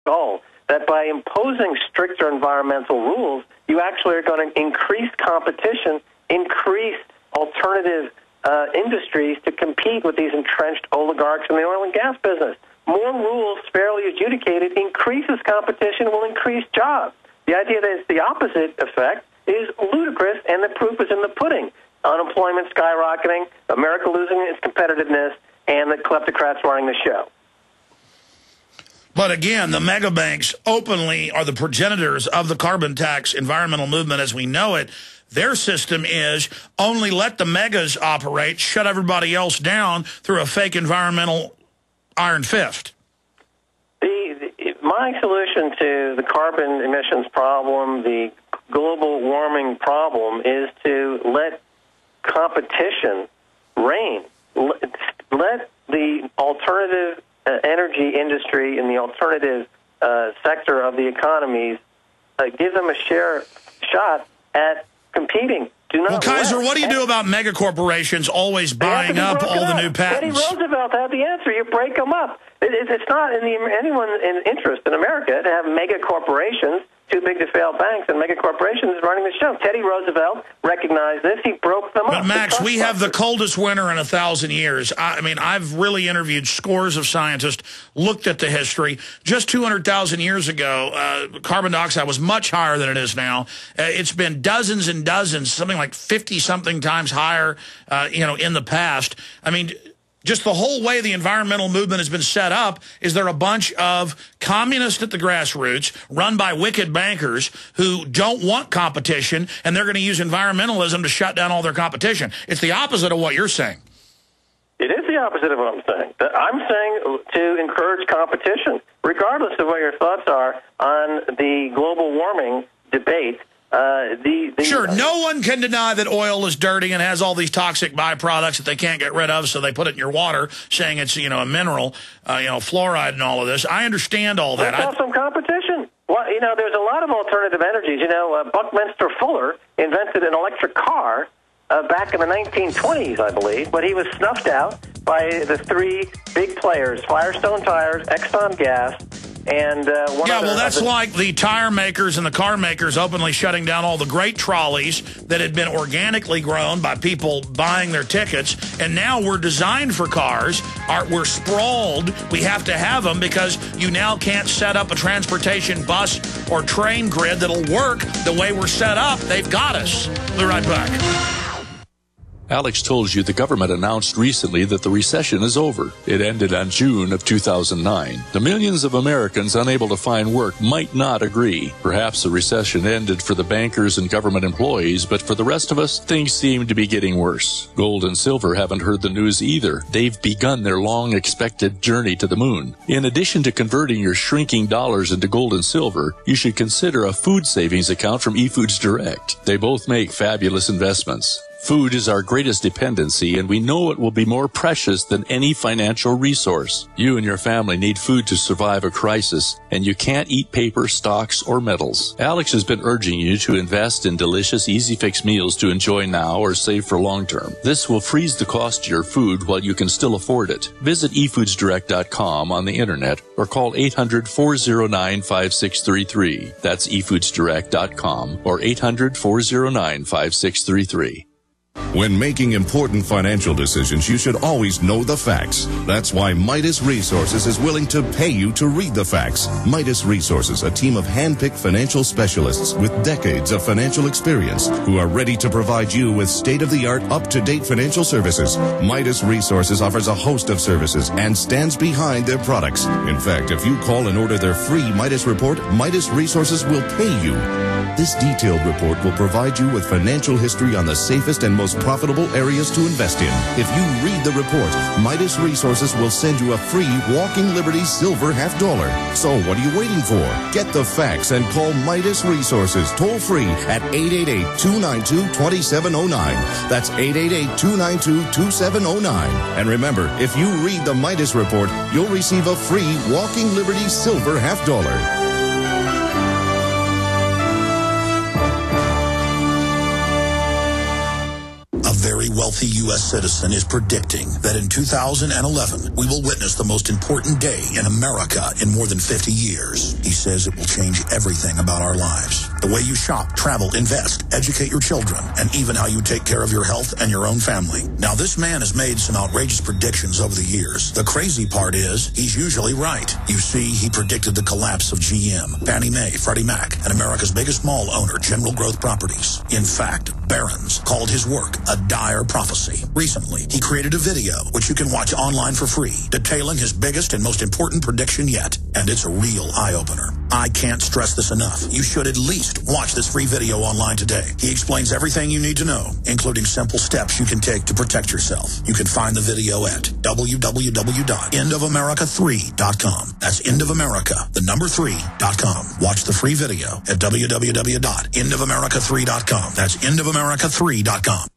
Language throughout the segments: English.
goal, that by imposing stricter environmental rules, you actually are going to increase competition, increase alternative industries to compete with these entrenched oligarchs in the oil and gas business. More rules fairly adjudicated increases competition, will increase jobs. The idea that it's the opposite effect is ludicrous, and the proof is in the pudding. Unemployment skyrocketing, America losing its competitiveness, and the kleptocrats running the show. But again, the mega banks openly are the progenitors of the carbon tax environmental movement as we know it. Their system is only let the megas operate, shut everybody else down through a fake environmental iron fist. My solution to the carbon emissions problem, the global warming problem, is to let competition reign. Let the alternative energy industry and the alternative sector of the economies give them a shot at competing. Well, Keiser, what do you do about mega corporations always buying up all the new patents? Teddy Roosevelt had the answer. You break them up. It's not in anyone's interest in America to have mega corporations, too big to fail banks, and mega corporations running the show. Teddy Roosevelt recognized this. He broke them up. But, Max, we have the coldest winter in 1,000 years. I mean, I've really interviewed scores of scientists, looked at the history. Just 200,000 years ago, carbon dioxide was much higher than it is now. It's been dozens and dozens, something like 50-something times higher, in the past. I mean, just the whole way the environmental movement has been set up is there a bunch of communists at the grassroots run by wicked bankers who don't want competition, and they're going to use environmentalism to shut down all their competition. It's the opposite of what you're saying. It is the opposite of what I'm saying. I'm saying to encourage competition, regardless of what your thoughts are on the global warming debate. Sure, no one can deny that oil is dirty and has all these toxic byproducts that they can't get rid of, so they put it in your water, saying it's, a mineral, fluoride and all of this. I understand all that. Let's have some competition. Well, there's a lot of alternative energies. Buckminster Fuller invented an electric car back in the 1920s, I believe, but he was snuffed out by the three big players, Firestone Tires, Exxon Gas, and that's like the tire makers and the car makers openly shutting down all the great trolleys that had been organically grown by people buying their tickets, and now we're designed for cars. We're sprawled. We have to have them because you now can't set up a transportation bus or train grid that'll work the way we're set up. They've got us. We'll be right back. Alex told you the government announced recently that the recession is over. It ended on June of 2009. The millions of Americans unable to find work might not agree. Perhaps the recession ended for the bankers and government employees, but for the rest of us, things seem to be getting worse. Gold and silver haven't heard the news either. They've begun their long-expected journey to the moon. In addition to converting your shrinking dollars into gold and silver, you should consider a food savings account from eFoods Direct. They both make fabulous investments. Food is our greatest dependency, and we know it will be more precious than any financial resource. You and your family need food to survive a crisis, and you can't eat paper, stocks, or metals. Alex has been urging you to invest in delicious, easy-fix meals to enjoy now or save for long term. This will freeze the cost of your food while you can still afford it. Visit efoodsdirect.com on the internet or call 800-409-5633. That's efoodsdirect.com or 800-409-5633. When making important financial decisions, you should always know the facts. That's why Midas Resources is willing to pay you to read the facts. Midas Resources, a team of hand-picked financial specialists with decades of financial experience who are ready to provide you with state-of-the-art, up-to-date financial services. Midas Resources offers a host of services and stands behind their products. In fact, if you call and order their free Midas Report, Midas Resources will pay you. This detailed report will provide you with financial history on the safest and most profitable areas to invest in. If you read the report, Midas Resources will send you a free Walking Liberty Silver $50. So what are you waiting for? Get the facts and call Midas Resources toll free at 888-292-2709. That's 888-292-2709. And remember, if you read the Midas Report, you'll receive a free Walking Liberty Silver $50. very wealthy U.S. citizen is predicting that in 2011, we will witness the most important day in America in more than 50 years. He says it will change everything about our lives. The way you shop, travel, invest, educate your children, and even how you take care of your health and your own family. Now, this man has made some outrageous predictions over the years. The crazy part is, he's usually right. You see, he predicted the collapse of GM, Fannie Mae, Freddie Mac, and America's biggest mall owner, General Growth Properties. In fact, Barron's called his work a dire prophecy. Recently, he created a video, which you can watch online for free, detailing his biggest and most important prediction yet. And it's a real eye-opener. I can't stress this enough. You should at least watch this free video online today. He explains everything you need to know, including simple steps you can take to protect yourself. You can find the video at www.endofamerica3.com. That's endofamerica3.com. Watch the free video at www.endofamerica3.com. That's endofamerica3.com.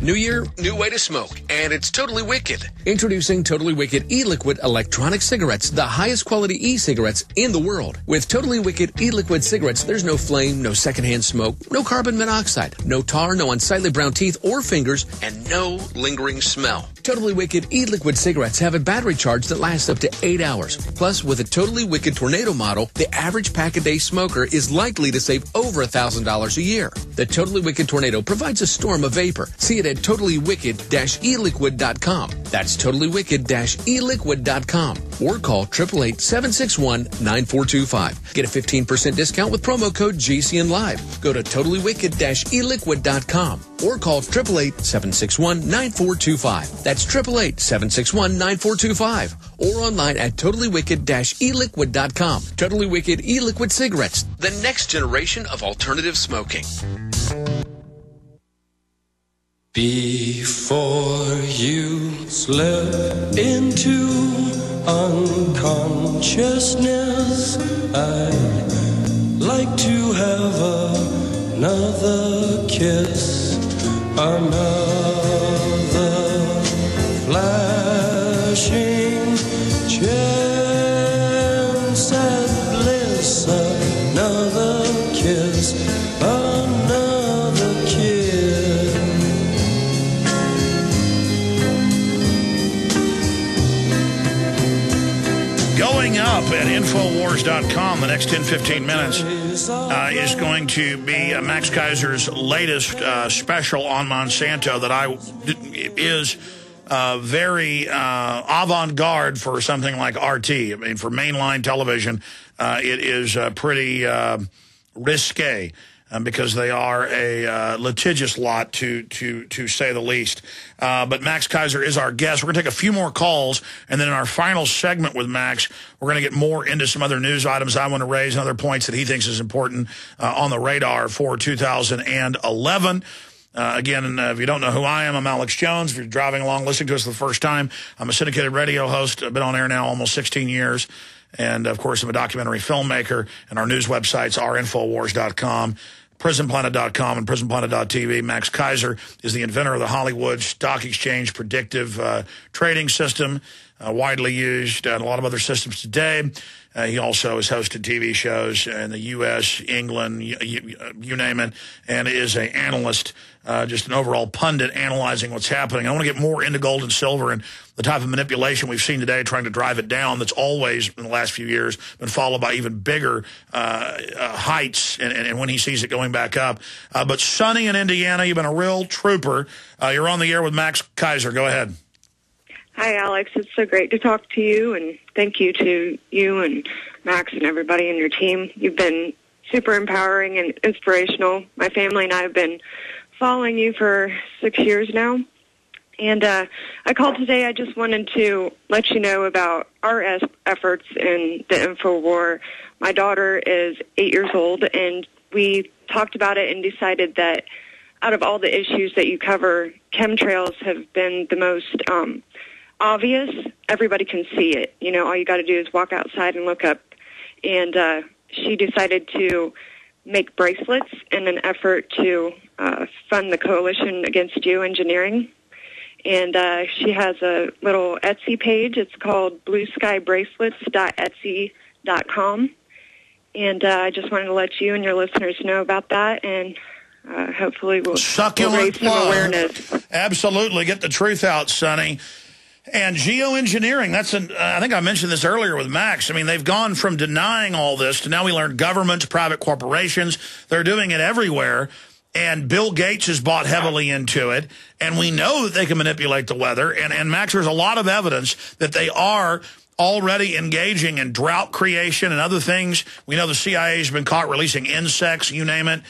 New year, new way to smoke, and it's totally wicked. Introducing Totally Wicked e-liquid electronic cigarettes, the highest quality e-cigarettes in the world. With Totally Wicked e-liquid cigarettes, there's no flame, no secondhand smoke, no carbon monoxide, no tar, no unsightly brown teeth or fingers, and no lingering smell. Totally Wicked e-liquid cigarettes have a battery charge that lasts up to 8 hours. Plus, with a Totally Wicked Tornado model, the average pack-a-day smoker is likely to save over $1,000 a year. The Totally Wicked Tornado provides a storm of vapor. See it at totallywicked-eliquid.com. That's totallywicked-eliquid.com. Or call 888-761-9425. Get a 15% discount with promo code GCNLive. Go to totallywicked-eliquid.com or call 888-761-9425. That's 888-761-9425. Or online at totallywicked-eliquid.com. Totally Wicked e-liquid cigarettes, the next generation of alternative smoking. Before you slip into unconsciousness, I'd like to have another kiss, another flashing chance at bliss, another kiss, another kiss. Going up at Infowars.com the next 10-15 minutes is going to be Max Keiser's latest special on Monsanto that is very avant-garde for something like RT. I mean, for mainline television, it is pretty risque. Because they are a litigious lot, to say the least. But Max Keiser is our guest. We're going to take a few more calls, and then in our final segment with Max, we're going to get more into some other news items I want to raise and other points that he thinks is important on the radar for 2011. Again, if you don't know who I am, I'm Alex Jones. If you're driving along listening to us for the first time, I'm a syndicated radio host. I've been on air now almost 16 years. And, of course, I'm a documentary filmmaker, and our news websites are Infowars.com, PrisonPlanet.com, and PrisonPlanet.tv. Max Keiser is the inventor of the Hollywood Stock Exchange predictive trading system, widely used in a lot of other systems today. He also has hosted TV shows in the U.S., England, you name it, and is an analyst, just an overall pundit analyzing what's happening. I want to get more into gold and silver and the type of manipulation we've seen today trying to drive it down that's always, in the last few years, been followed by even bigger heights, and when he sees it going back up. But Sonny in Indiana, you've been a real trooper. You're on the air with Max Keiser. Go ahead. Hi, Alex. It's so great to talk to you, and thank you to you and Max and everybody in your team. You've been super empowering and inspirational. My family and I have been following you for 6 years now. And I called today. I just wanted to let you know about our efforts in the InfoWar. My daughter is 8 years old, and we talked about it and decided that out of all the issues that you cover, chemtrails have been the most obvious. Everybody can see it. You know, all you got to do is walk outside and look up. And she decided to make bracelets in an effort to fund the Coalition Against Geoengineering. And she has a little Etsy page. It's called blueskybracelets.etsy.com. And I just wanted to let you and your listeners know about that. And hopefully we'll Succulent raise some awareness. Absolutely. Get the truth out, Sonny. And geoengineering, I think I mentioned this earlier with Max. I mean, they've gone from denying all this to now we learn governments, private corporations, they're doing it everywhere. And Bill Gates has bought heavily into it. And we know that they can manipulate the weather. And Max, there's a lot of evidence that they are already engaging in drought creation and other things. We know the CIA has been caught releasing insects, you name it,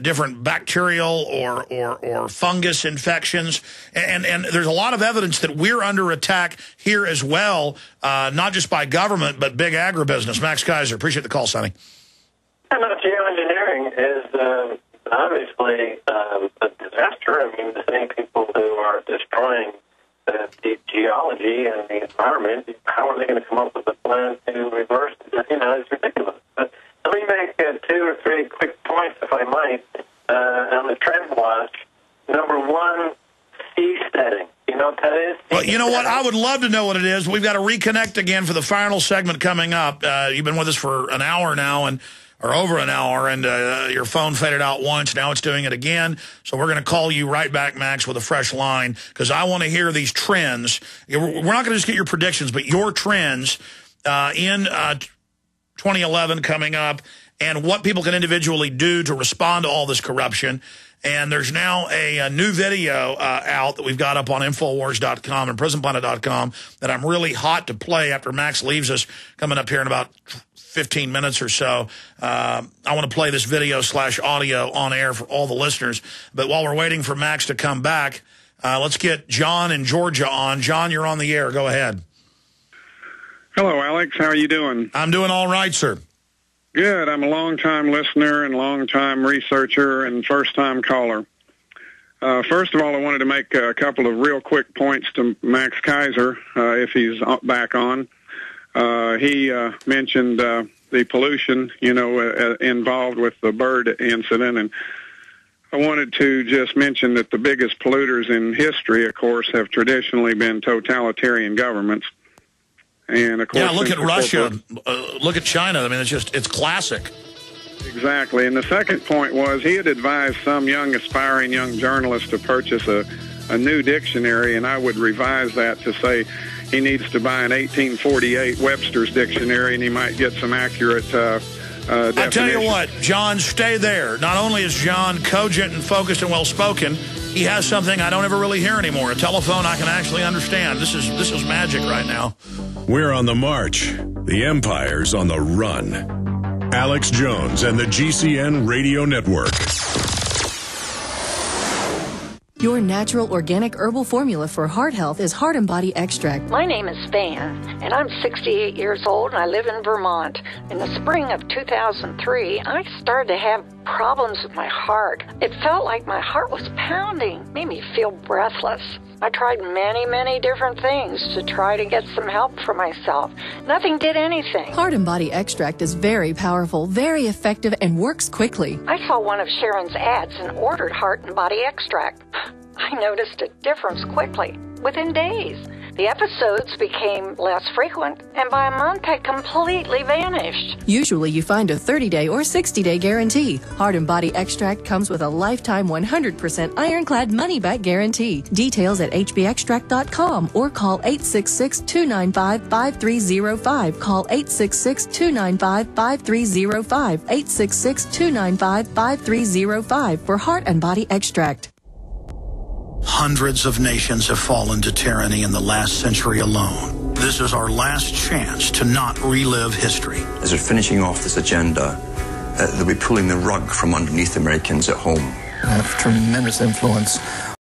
different bacterial or fungus infections. And there's a lot of evidence that we're under attack here as well, not just by government, but big agribusiness. Max Keiser, appreciate the call, Sonny. Geoengineering is obviously a disaster. I mean, the same people who are destroying the geology and the environment, how are they going to come up with a plan to reverse it? You know, it's ridiculous. But let me make 2 or 3 quick points, if I might, on the trend watch. Number 1, seasteading. You know what that is? Well, you know what? I would love to know what it is. We've got to reconnect again for the final segment coming up. You've been with us for an hour now, or over an hour, and your phone faded out once. Now it's doing it again. So we're going to call you right back, Max, with a fresh line, because I want to hear these trends. We're not going to just get your predictions, but your trends in 2011 coming up, and what people can individually do to respond to all this corruption. And there's now a new video out that we've got up on Infowars.com and PrisonPlanet.com that I'm really hot to play after Max leaves us, coming up here in about 15 minutes or so. I want to play this video/audio on air for all the listeners. But while we're waiting for Max to come back, let's get John in Georgia on. John, you're on the air. Go ahead. Hello, Alex. How are you doing? I'm doing all right, sir. Good. I'm a long-time listener and long-time researcher and first-time caller. First of all, I wanted to make a couple of real quick points to Max Keiser, if he's back on. He mentioned the pollution, involved with the bird incident, and I wanted to just mention that the biggest polluters in history, of course, have traditionally been totalitarian governments. And of course, yeah, look at Russia, look at China. I mean, it's classic. Exactly. And the second point was he had advised some aspiring young journalist to purchase a new dictionary, and I would revise that to say he needs to buy an 1848 Webster's dictionary, and he might get some accurate definitions. I tell you what, John, stay there. Not only is John cogent and focused and well-spoken, he has something I don't ever really hear anymore, a telephone I can actually understand. This is magic right now. We're on the march. The Empire's on the run. Alex Jones and the GCN Radio Network. Your natural organic herbal formula for heart health is Heart and Body Extract. My name is Van, and I'm 68 years old, and I live in Vermont. In the spring of 2003, I started to have problems with my heart. It felt like my heart was pounding, made me feel breathless. I tried many different things to try to get some help for myself. Nothing did anything. Heart and Body Extract is very powerful, very effective, and works quickly. I saw one of Sharon's ads and ordered Heart and Body Extract. I noticed a difference quickly, within days. The episodes became less frequent, and by a month had completely vanished. Usually you find a 30-day or 60-day guarantee. Heart and Body Extract comes with a lifetime 100% ironclad money-back guarantee. Details at hbextract.com or call 866-295-5305. Call 866-295-5305. 866-295-5305 for Heart and Body Extract. Hundreds of nations have fallen to tyranny in the last century alone. This is our last chance to not relive history. As they're finishing off this agenda, they'll be pulling the rug from underneath Americans at home. I have tremendous influence